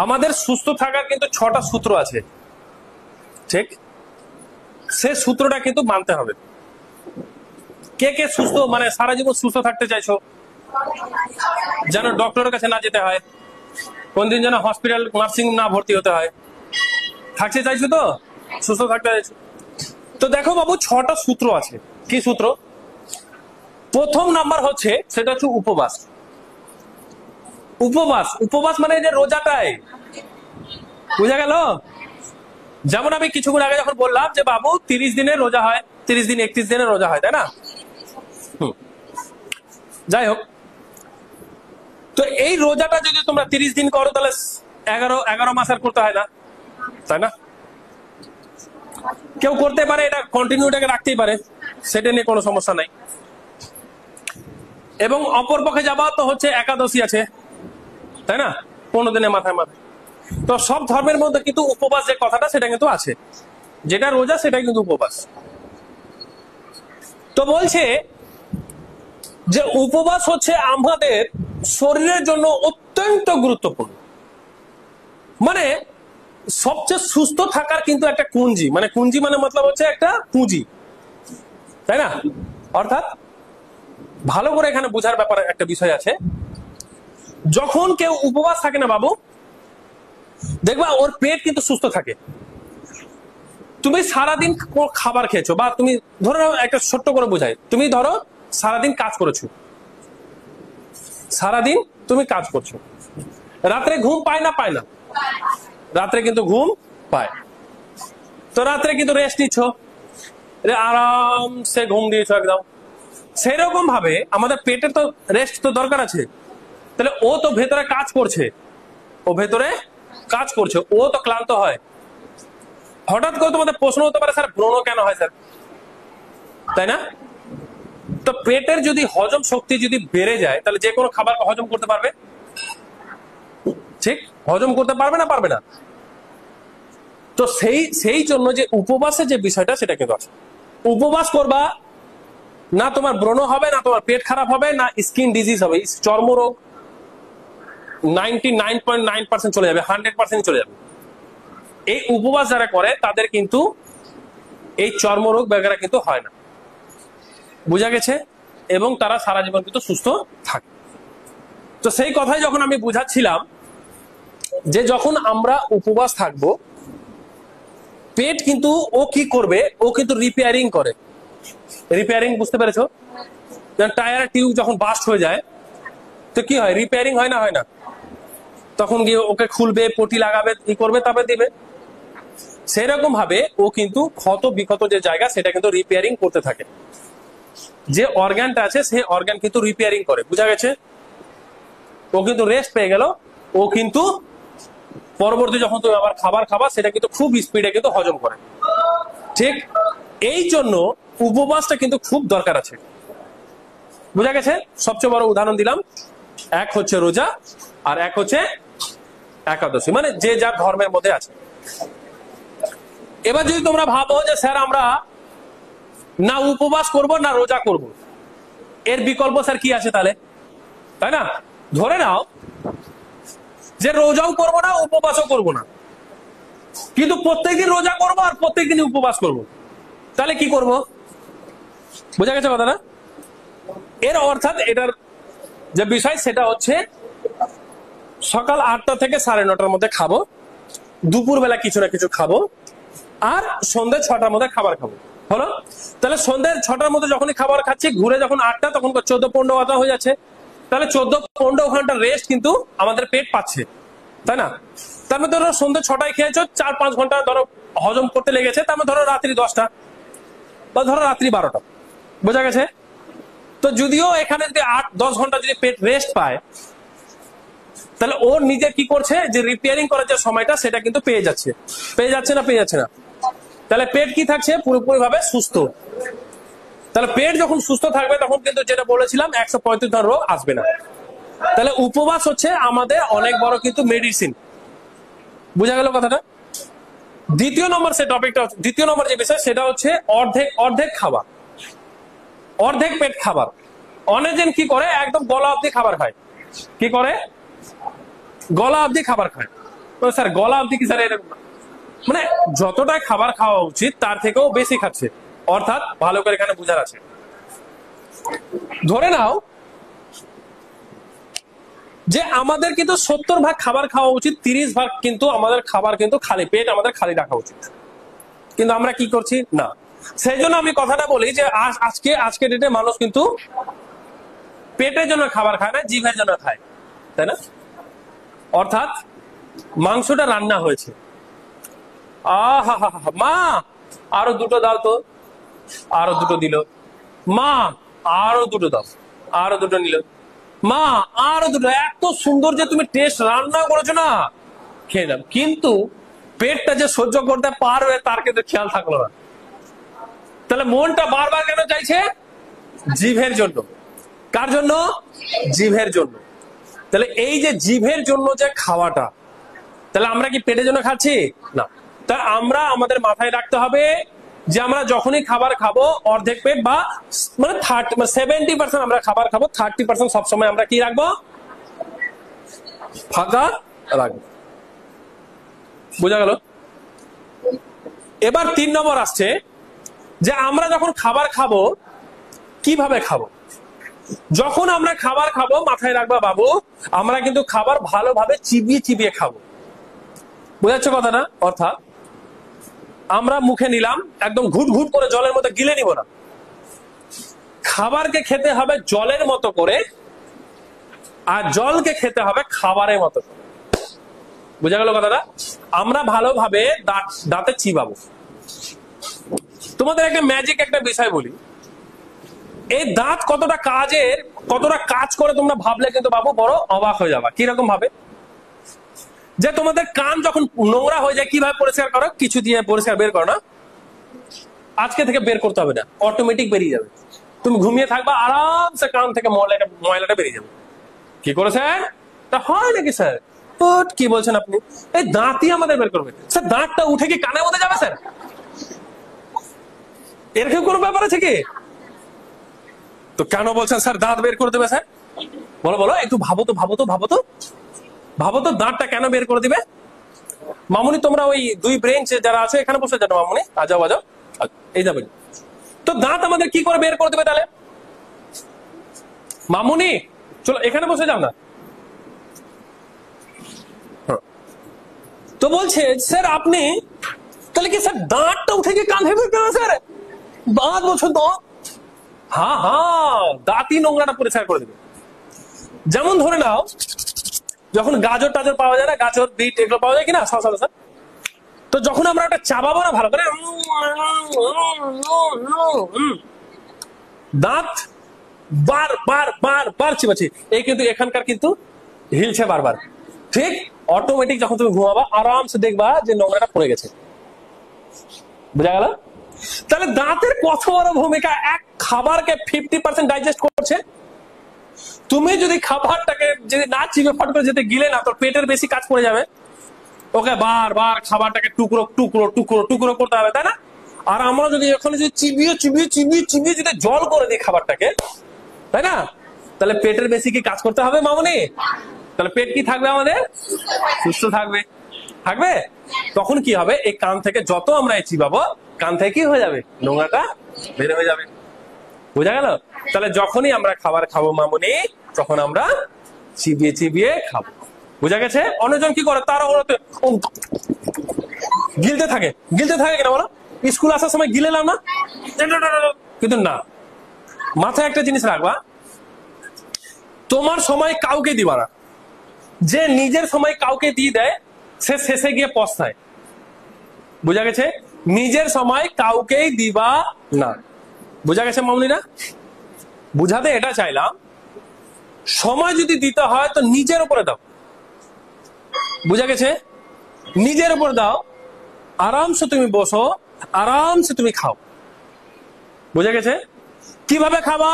আমাদের সুস্থ থাকার কিন্তু 6টা সূত্র আছে, ঠিক? সে সূত্রটা কিন্তু মানতে হবে। কে কে সুস্থ, মানে সারা জীবন সুস্থ থাকতে চাইছো, যেন ডক্টরের কাছে না যেতে হয়, কোনদিন যেন হসপিটাল নার্সিং না ভর্তি হতে হয়, থাকতে চাইছো তো, সুস্থ থাকতে চাইছো তো? দেখো বাবু, 6টা সূত্র আছে। কি সূত্র? প্রথম নাম্বার হচ্ছে, সেটা হচ্ছে উপবাস। উপবাস, উপবাস মানে যে রোজাটাই, বুঝা গেল? যেমন আমি কিছুক্ষণ আগে যখন বললাম যে বাবু 30 দিনের রোজা হয়, 30 দিন 31 দিনের রোজা হয়, তাই না? যাই হোক, তো এই রোজাটা যদি তোমরা 30 দিন করো তাহলে 11 মাস আর করতে হয় না, তাই না? কেউ করতে পারে, এটা কন্টিনিউটাকে রাখতেই পারে, সেটা নিয়ে কোনো সমস্যা নাই। এবং অপর পক্ষে যাবা তো হচ্ছে একাদশী আছে, তাই না? 15 দিনের মাথায় মাথায়। তো সব ধর্মের মধ্যে কিন্তু উপবাস যে কথাটা সেটা কিন্তু আছে, যেটা রোজা সেটাই কিন্তু উপবাস। তো বলছে যে উপবাস হচ্ছে আমাদের শরীরের জন্য অত্যন্ত গুরুত্বপূর্ণ, মানে সবচেয়ে সুস্থ থাকার কিন্তু একটা কুঞ্জি, মানে কুঞ্জি মানে মতলব হচ্ছে একটা পুঁজি, তাই না? অর্থাৎ ভালো করে এখানে বোঝার ব্যাপারে একটা বিষয় আছে। যখন কেউ উপবাস থাকে না বাবু, দেখবা ওর পেট কিন্তু সুস্থ থাকে। তুমি সারাদিন খাবার খেয়েছো, বা তুমি ধরো একটা ছোট্ট করে বোঝাই, তুমি ধরো সারাদিন কাজ করেছো, সারাদিন তুমি কাজ করছো, রাত্রে ঘুম পায় না? পায় না? রাত্রে কিন্তু ঘুম পায়। তো রাত্রে কিন্তু রেস্ট নিচ্ছ, আরামসে ঘুম দিয়েছো একদম। সেরকম ভাবে আমাদের পেটের তো রেস্ট তো দরকার আছে, তাহলে ও তো ভেতরে কাজ করছে, ও ভেতরে কাজ করছে, ও তো ক্লান্ত হয়। হঠাৎ করে তোমাদের প্রশ্ন হতে পারে, স্যার ব্রণ কেন হয় স্যার, তাই না? তো পেটের যদি হজম শক্তি যদি বেড়ে যায়, তাহলে যে কোনো খাবার হজম করতে পারবে, ঠিক? হজম করতে পারবে না? পারবে না? তো সেই জন্য যে উপবাসের যে বিষয়টা সেটা কিন্তু আছে। উপবাস করবা না, তোমার ব্রণ হবে না, তোমার পেট খারাপ হবে না, স্কিন ডিজিজ হবে, চর্মরোগ 99.9% চলে যাবে, 100% চলে যাবে। এই উপবাস যারা করে তাদের কিন্তু এই চর্মরোগ বেগারা কিন্তু হয় না, বুঝা গেছে? এবং তারা সারা জীবন কিন্তু সুস্থ থাকে। তো সেই কথাই যখন আমি বুঝাচ্ছিলাম যে যখন আমরা উপবাস থাকবো, পেট কিন্তু ও কি করবে, ও কিন্তু রিপেয়ারিং করে। রিপেয়ারিং বুঝতে পেরেছো? টায়ার টিউব যখন বাস্ট হয়ে যায় তো কি হয়, রিপেয়ারিং হয় না? হয় না? তখন গিয়ে ওকে খুলবে, পটি লাগাবে, কি করবে, তারপরে দিবে। সেরকম ভাবে ও কিন্তু ক্ষত বিক্ষত যে জায়গা সেটা কিন্তু রিপেয়ারিং করতে থাকে। যে অর্গানটা আছে সেই অর্গান কিন্তু রিপেয়ারিং করে, বুঝা গেছে? ও কিন্তু রেস্ট পেয়ে গেল, ও কিন্তু পরবর্তী যখন তুমি আবার খাবার খাবা সেটা কিন্তু খুব স্পিডে কিন্তু হজম করে, ঠিক? এই জন্য উপবাসটা কিন্তু খুব দরকার আছে, বুঝা গেছে? সবচেয়ে বড় উদাহরণ দিলাম, এক হচ্ছে রোজা আর এক হচ্ছে একাদশী, মানে যে যার ধর্মের মধ্যে আছে। এবার যদি তোমরা ভাবো যে স্যার আমরা না উপবাস করব না রোজা করব, এর বিকল্প স্যার কি আছে তাহলে, তাই না? ধরে নাও যে রোজাও করবো না উপবাসও করবো না, কিন্তু প্রত্যেকদিন রোজা করবো আর প্রত্যেকদিন উপবাস করব, তাহলে কি করব? বুঝা গেছে কথাটা? এর অর্থাৎ এটার যে বিষয় সেটা হচ্ছে সকাল 8টা থেকে 9:30টার মধ্যে খাবো, দুপুর বেলা কিছু না কিছু খাবো, আর সন্ধ্যে 6টার মধ্যে খাবার খাবো, হলো? তাহলে সন্ধ্যে 6টার মধ্যে যখনই খাবার খাচ্ছি, ঘুরে যখন 8টা, তখন 14-15 ঘন্টা হয়ে যাচ্ছে। তাহলে 14-15 ঘন্টা রেস্ট কিন্তু আমাদের পেট পাচ্ছে, তাই না? তার মধ্যে ধরো সন্ধ্যে 6টায় খেয়েছো, 4-5 ঘন্টা ধরো হজম করতে লেগেছে, তার মধ্যে ধরো রাত্রি 10টা বা ধরো রাত্রি 12টা, বোঝা গেছে? তো যদিও এখানে যদি 8-10 ঘন্টা যদি পেট রেস্ট পায়, তাহলে ওর নিজে কি করছে, যে রিপেয়ারিং করার যে সময়টা সেটা কিন্তু পেয়ে যাচ্ছে না? পেয়ে যাচ্ছে না? তাহলে পেট কি থাকছে, পুরোপুরি ভাবে সুস্থ। তাহলে পেট যখন সুস্থ থাকবে তখন কিন্তু যেটা বলেছিলাম 135 ধরনের রোগ আসবে না। তাহলে উপবাস হচ্ছে আমাদের অনেক বড় কিন্তু মেডিসিন, বুঝা গেল কথাটা? দ্বিতীয় নম্বর যে বিষয় সেটা হচ্ছে অর্ধেক খাবার, অর্ধেক পেট খাবার। অনেকজন কি করে, একদম গলা অবধি খাবার খায়। কি করে? গলা অবধি খাবার খায়। স্যার গলা অব্দি কি স্যার এরকম না। মানে যতটা খাবার খাওয়া উচিত তার থেকেও বেশি খাচ্ছে, অর্থাৎ ভালো করে এখানে বোঝার আছে। ধরে নাও যে আমাদের কিন্তু 70 ভাগ খাবার খাওয়া উচিত, 30 ভাগ কিন্তু আমাদের খাবার কিন্তু খালি পেট আমাদের খালি রাখা উচিত, কিন্তু আমরা কি করছি না। সেই জন্য আমি কথাটা বলি যে আজকে ডেটে মানুষ কিন্তু পেটের জন্য খাবার খায় না, জিভের জন্য খায়, তাই না? অর্থাৎ মাংসটা রান্না হয়েছে, আহা হা হা, মা আরো দুটো দাও তো, আরো দুটো দিল, মা আরো দুটো দাও, আরো দুটো নিল, মা আরো দুটো, এত সুন্দর যে তুমি টেস্ট রান্না করেছো না, খেয়ে দাও। কিন্তু পেটটা যে সহ্য করতে পারবে তার কিন্তু খেয়াল থাকলো না। তাহলে মনটা বারবার কেন চাইছে? জিভের জন্য। কার জন্য? জিভের জন্য। তাহলে এই যে জিভের জন্য যে খাওয়াটা, তাহলে আমরা কি পেটের জন্য খাচ্ছি না? তা আমরা আমাদের মাথায় রাখতে হবে যে আমরা যখনই খাবার খাবো অর্ধেক পেট বা মানে 70% আমরা খাবার খাবো, 30% সবসময় আমরা কি রাখবো? ফাঁকা রাখবো। বোঝা গেল? এবার 3 নম্বর আসছে যে আমরা যখন খাবার খাবো কিভাবে খাবো। যখন আমরা খাবার খাবো মাথায় রাখবা বাবু, আমরা কিন্তু খাবার ভালোভাবে চিবিয়ে চিবিয়ে খাবো। বোঝাচ্ছে কথাটা? অর্থাৎ আমরা মুখে নিলাম, একদম ঘুট ঘুট করে জলের মতো গিলে নিব না, খাবারকে খেতে হবে জলের মতো করে, আর জলকে খেতে হবে খাবারের মতো করে। বোঝা গেল কথাটা? আমরা ভালোভাবে দাঁতে চিবাবো। তোমাদের একটা ম্যাজিক একটা বিষয় বলি, এই দাঁত কতটা কাজ করে তোমরা ভাবলে কিন্তু বাবু বড় অবাক হয়ে যাবা। কিরকম ভাবে? যে তোমাদের কান যখন নোংরা হয়ে যায় কিভাবে পরিষ্কার করো? কিছু দিয়ে পরিষ্কার বের করো না? আজকে থেকে বের করতে হবে না, অটোমেটিক বেরিয়ে যাবে। তুমি ঘুমিয়ে থাকবা, আরামসে কান থেকে ময়লাটা বেরিয়ে যাবে। কি করেছে? তা হয় নাকি স্যার? কি বলছেন আপনি? এই দাঁতই আমাদের বের করবে স্যার। দাঁতটা উঠে কি কানের মধ্যে যাবে স্যার? এরকম কোনো ব্যাপার আছে কি? তো কেন বলছেন স্যার দাঁত বের করে দেবে স্যার? বলো বলো, একটু ভাবো তো দাঁতটা কেন বের করে দিবে? মামুনি তোমরা ওই 2 ব্রেঞ্চ যারা আছে এখানে বসে যাও, মামুনি আজাও এই যাবেন। তো দাঁত আমাদের কি করে বের করে দেবে তাহলে? মামুনি চলো এখানে বসে যাও না। তো বলছে স্যার আপনি তাহলে কি স্যার দাঁতটা উঠে গিয়ে কান হেবে কেন স্যার? দাঁত বলছো তো? হ্যাঁ, দাঁতই নোংরাটা পরিষ্কার করে দেবে। যেমন ধরে নাও যখন গাজর টাজর পাওয়া যায় না, গাজর বিট এগুলো পাওয়া যায় কিনা, স্যার, তো যখন আমরা একটা চাবাবো না ভালো করে, দাঁত বার চিবাচ্ছি, এই কিন্তু এখানকার কিন্তু হিলছে বারবার। ঠিক অটোমেটিক যখন তুমি ঘুমাবা আরামসে দেখবা যে নোংরাটা পড়ে গেছে। বুঝা গেল? তাহলে দাঁতের কত বড় ভূমিকা। এক খাবারকে 50% ডাইজেস্ট করছে। তুমি যদি খাবারটাকে যদি না চিবে ফট করে যেতে গিলে না, তোর পেটের বেশি কাজ পড়ে যাবে। ওকে বারবার খাবারটাকে টুকরো করতে হবে, তাই না? আর আমরা যদি এখানে যদি চিবিয়ে যদি জল করে দিই খাবারটাকে, তাই না, তাহলে পেটের বেশি কি কাজ করতে হবে মামুনি? তাহলে পেট কি থাকবে আমাদের? সুস্থ থাকবে। তখন কি হবে? এই কান থেকে যত আমরা চিবাবো কান থেকে কি হয়ে যাবে? নোংরাটা বের হয়ে যাবে। বোঝা গেল? তাহলে যখনই আমরা খাবার খাবো মামুনি, তখন আমরা চিবিয়ে খাবো। বুঝা গেছে? অন্যজন কি করে? তারা গিলতে থাকে কিনা বলো? স্কুল আসার সময় গিলেলাম না, কিন্তু না, মাথায় একটা জিনিস রাখবা, তোমার সময় কাউকে দিবা না। যে নিজের সময় কাউকে দিয়ে দেয় সে শেষে গিয়ে পস্তায়। বুঝা গেছে? নিজের সময় কাউকেই দিবা না। বুঝা গেছে মামুনিরা? বুঝাতে এটা চাইলাম, সময় যদি দিতে হয় তো নিজের উপরে দাও। বুঝা গেছে? নিজের উপর দাও, আরামসে তুমি বসো, আরামসে তুমি খাও। বুঝা গেছে? কিভাবে খাবা?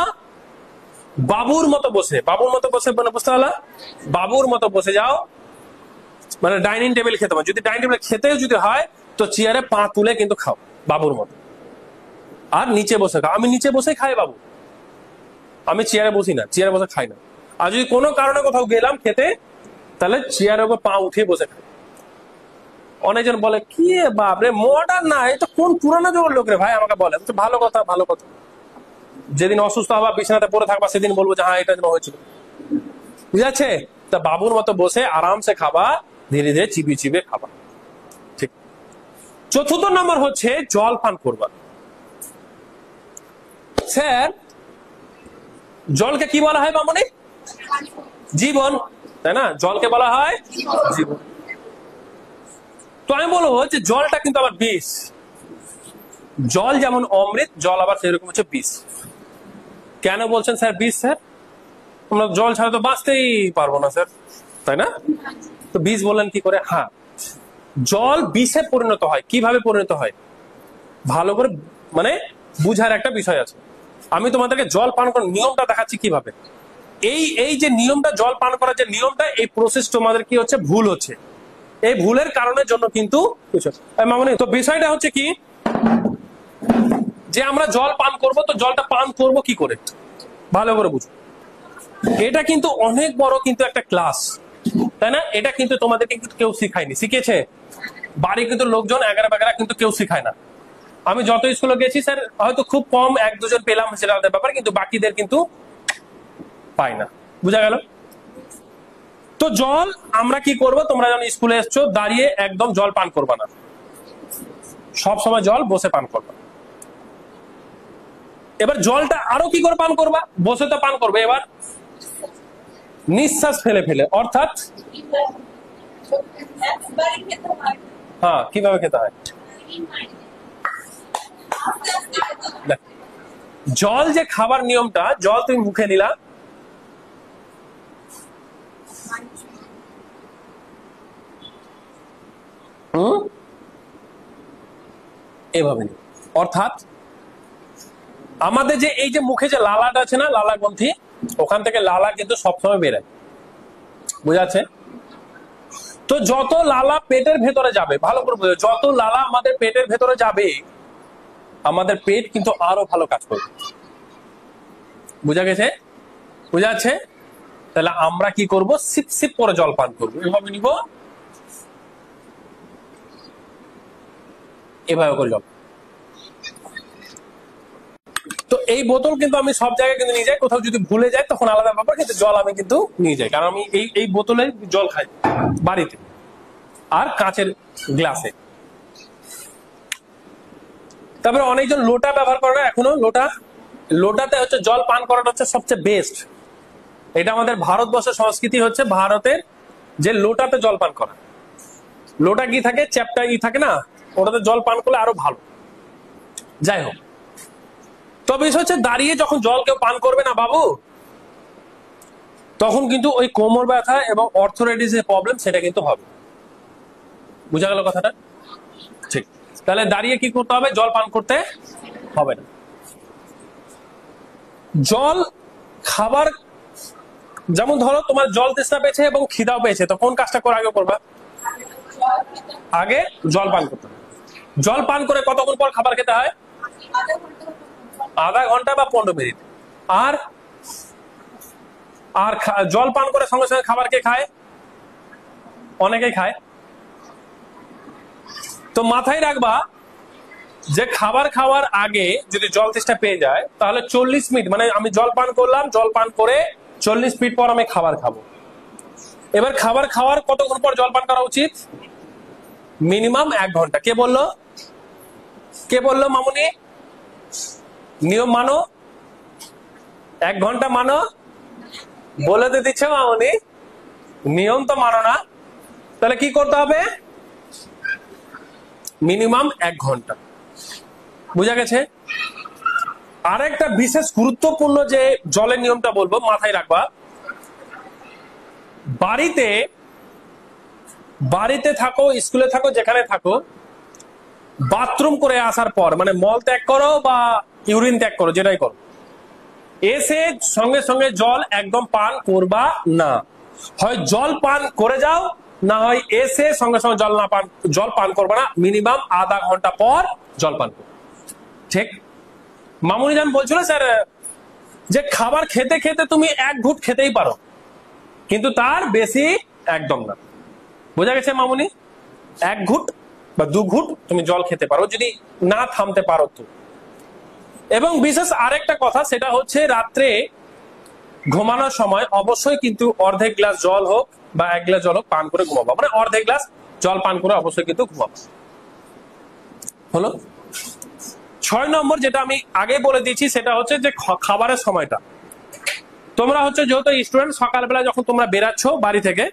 বাবুর মতো বসে মানে বুঝতে পারলা? বাবুর মতো বসে যাও, মানে ডাইনিং টেবিল খেতে হবে। যদি ডাইনিং টেবিল খেতে যদি হয় তো চেয়ারে পা তুলে কিন্তু খাও বাবুর মতো। আর নিচে বসে খাও। আমি নিচে বসে খাই বাবু, আমি চেয়ারে বসি না, চেয়ারে বসে খাই না। আর যদি কোনো কারণে কোথাও গেলাম খেতে, তাহলে চেয়ারের উপর পা উঠিয়ে বসে খাই। অনেকজন বলে কি বাপরে মডার্ন না, এই তো কোন পুরানো যুগের লোক রে ভাই, আমাকে বলে ভালো কথা ভালো কথা, যেদিন অসুস্থ হবা বিছানাতে পড়ে থাকবা সেদিন বলবো যে হ্যাঁ এটা যেন হয়েছিল, বুঝা যাচ্ছে? তা বাবুর মতো বসে আরামসে খাবা, ধীরে ধীরে চিবিয়ে চিবিয়ে খাবা। ঠিক। চতুর্থ নম্বর হচ্ছে জল পান করবা। স্যার জলকে কি বলা হয় মামনি? জীবন, তাই না? জলকে বলা হয় জীবন। তো আমি বলবো যে জলটা কিন্তু আবার বিষ। জল যেমন অমৃত, জল আবার সেরকম হচ্ছে বিষ। কেন বলছেন স্যার বিষ? স্যার আমরা জল ছাড়া তো বাঁচতেই পারবো না স্যার, তাই না? তো বিষ বললেন কি করে? হ্যাঁ, জল বিষে পরিণত হয়। কিভাবে পরিণত হয় ভালো করে মানে বুঝার একটা বিষয় আছে। আমি তোমাদেরকে জল পান করার নিয়মটা দেখাচ্ছি কিভাবে। এই যে নিয়মটা, জল পান করার যে নিয়মটা, এই প্রসেস তোমাদের কি হচ্ছে ভুল হচ্ছে। এই ভুলের কারণের জন্য কিন্তু মামনি, তো বিষয়টা হচ্ছে কি যে আমরা জল পান করব, তো জলটা পান করব কি করে ভালো করে বুঝো। এটা কিন্তু অনেক বড় কিন্তু একটা ক্লাস, তাই না? এটা কিন্তু তোমাদেরকে কিন্তু কেউ শিখায়নি, শিখেছে বাড়ি কিন্তু লোকজন এগারা বেগারা কিন্তু কেউ শিখায় না। আমি যত স্কুলে গেছি স্যার হয়তো খুব কম এক দুজন পেলাম, সেটা আলাদা ব্যাপার, কিন্তু বাকিদের কিন্তু পাই না। বুঝা গেল? তো জল আমরা কি করব, তোমরা যখন স্কুলে এসছো দাঁড়িয়ে একদম জল পান করবা না, সব সময় জল বসে পান করবা। এবার জলটা আরো কি করে পান করবা? বসে তো পান করবে, এবার নিঃশ্বাস ফেলে ফেলে, অর্থাৎ হ্যাঁ কিভাবে খেতে হয়। জল যে খাবার নিয়মটা, জল তুমি মুখে নিলা, এভাবে নিও। অর্থাৎ আমাদের যে এই যে মুখে যে লালাটা আছে না, লালা গ্রন্থি, ওখান থেকে লালা কিন্তু সবসময় বেরোয়, বুঝা যাচ্ছে? তো যত লালা পেটের ভেতরে যাবে, ভালো করে বুঝো, যত লালা আমাদের পেটের ভেতরে যাবে আমাদের পেট কিন্তু আরো ভালো কাজ করবে। বুঝা গেছে? বুঝা যাচ্ছে? তাহলে আমরা কি করব? সিপ সিপ করে জল পান করবো। এভাবে নিব, এভাবে করে জল। তো এই বোতল কিন্তু আমি সব জায়গায় কিন্তু নিয়ে যাই, কোথাও যদি ভুলে যাই তখন আলাদা ব্যাপার, কিন্তু জল আমি কিন্তু নিয়ে যাই, কারণ আমি এই বোতলে জল খাই বাড়িতে, আর কাঁচের গ্লাসে। তারপরে অনেকজন লোটা ব্যবহার করে না এখনো, লোটাতে হচ্ছে জল পান করাটা হচ্ছে সবচেয়ে বেস্ট। এটা আমাদের ভারতবর্ষের সংস্কৃতি হচ্ছে, ভারতের যে লোটাতে জল পান করা, লোটা কি থাকে চ্যাপটা থাকে না, ওটাতে জল পান করলে আরো ভালো। যাই হোক, তবে হচ্ছে দাঁড়িয়ে যখন জল কেউ পান করবে না বাবু, তখন কিন্তু ওই কোমর ব্যথা এবং অর্থোরাইটিসের প্রবলেম সেটা কিন্তু হবে। বুঝা গেল কথাটা? ঠিক। তাহলে দাঁড়িয়ে কি করতে হবে? জল পান করতে হবে না। জল খাবার, যেমন ধরো তোমার জল তেষ্টা পেয়েছে এবং খিদাও পেয়েছে, তো কোন কাজটা করে আগে করবা? আগে জল পান করতে হবে। জল পান করে কতক্ষণ পর খাবার খেতে হয়? আধা ঘন্টা বা 15 মিনিট। আর আর জল পান করে সঙ্গে সঙ্গে খাবার কে খায়? অনেকেই খায়। তো মাথায় রাখবা যে খাবার খাওয়ার আগে যদি জল তেষ্টা পেয়ে যায়, তাহলে 40 মিনিট, মানে আমি জল পান করলাম, জল পান করে 40 মিনিট পর আমি খাবার খাবো। এবার খাবার খাওয়ার কতক্ষণ পর জল পান করা উচিত? মিনিমাম 1 ঘন্টা। কে বললো? কে বললো মামুনি? নিয়ম মানো, 1 ঘন্টা মানো। বলে তো দিচ্ছে মামুনি, নিয়ম তো মানো না। তাহলে কি করতে হবে? মিনিমাম 1 ঘন্টা। বুঝা গেছে? আরেকটা বিশেষ গুরুত্বপূর্ণ যে জলের নিয়মটা বলবো, মাথায় রাখবা। বাড়িতে থাকো, স্কুলে থাকো, যেখানে থাকো, বাথরুম করে আসার পর, মানে মল ত্যাগ করো বা ইউরিন ত্যাগ করো, যেটাই করো, এসে সঙ্গে সঙ্গে জল একদম পান করবা না। হয় জল পান করে যাও, না হয় এসে সঙ্গে সঙ্গে জল পান করবা না, মিনিমাম আধা ঘন্টা পর জল পান করো। ঠিক? মামুনি জান বলছিল স্যার যে খাবার খেতে খেতে তুমি 1 ঘুট খেতেই পারো, কিন্তু তার বেশি একদম না। বোঝা গেছে মামুনি? 1 ঘুট বা 2 ঘুট তুমি জল খেতে পারো, যদি না থামতে পারো তো। এবং বিশেষ আরেকটা কথা, সেটা হচ্ছে রাত্রে ঘুমানোর সময় অবশ্যই কিন্তু অর্ধেক গ্লাস জল হোক বা 1 গ্লাস জল হোক পান করে ঘুমাবো, মানে অর্ধেক গ্লাস জল পান করে অবশ্যই কিন্তু ঘুমাবো। হলো 6 নম্বর, যেটা আমি আগে বলে দিয়েছি, সেটা হচ্ছে যে খাবারের সময়টা। তোমরা হচ্ছে যেহেতু স্টুডেন্ট, সকালবেলা যখন তোমরা বেরাচ্ছ বাড়ি থেকে,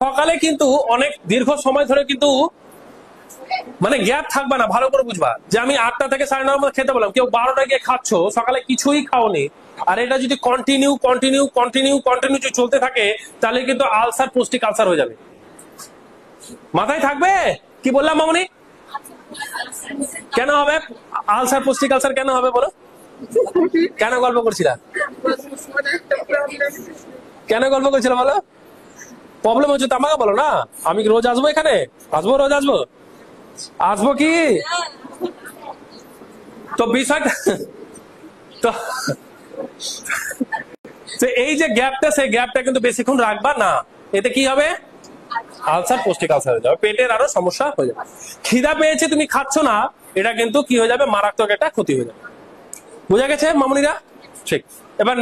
সকালে কিন্তু অনেক দীর্ঘ সময় ধরে কিন্তু মানে গ্যাপ থাকবে না। ভালো করে বুঝবা যে আমি 8টা থেকে 9:30 মধ্যে খেতে বললাম, কেউ 12টায় গিয়ে খাচ্ছ, সকালে কিছুই খাওনি, আর এটা যদি কন্টিনিউ চলতে থাকে, তাহলে কিন্তু আলসার, পোস্টিক আলসার হয়ে যাবে। মাথায় থাকবে কি বললাম মামনি? কেন হবে আলসার, পোস্টিক আলসার কেন হবে বলো? কেন গল্প করছিলা? কেন গল্প করছিলাম বলো? প্রবলেম হচ্ছে তো আমাকে বলো না। আমি কি রোজ আসবো এখানে? রোজ আসবো কি? তো বিষয়টা তো এই যে গ্যাপটা, সেই গ্যাপটা কিন্তু বেশিক্ষণ রাখবা না। এতে কি হবে? আলসার, পোস্টিক আলসার হয়ে যাবে, পেটের আরো সমস্যা হয়ে যাবে। খিদা পেয়েছে তুমি খাচ্ছ না, এটা কিন্তু কি হয়ে যাবে? মারাত্মক একটা ক্ষতি হয়ে যাবে। বুঝা গেছে মামুনিরা? ঠিক। এবার